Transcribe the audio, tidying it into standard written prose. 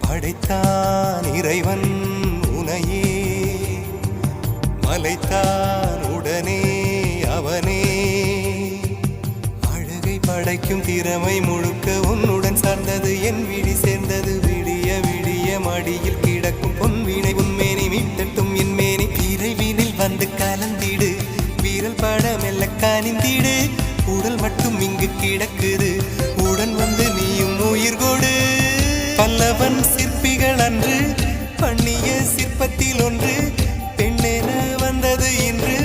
படைத்தான் இறைவன் உனையே மலைத்தான் உடனே அவனே அழகை படைக்கும் திறமை முழுக்க உன்னுடன் சார்ந்தது என் விழி சேர்ந்தது விடிய விடிய மடியில் கிடக்கும் பொன்வினை உன்மேனி மீட்டட்டும் என் மேனி இறைவினில் வந்து கலந்திடு வீரல் பட மெல்ல காணிந்திடு உடல் மட்டும் இங்கு கிடக்குது உடன் வந்து நீயும் உயிர் கொடு பல்லவன் சிற்பிகள் அன்று பண்ணிய சிற்பத்தில் ஒன்று பெண்ணென வந்தது இன்று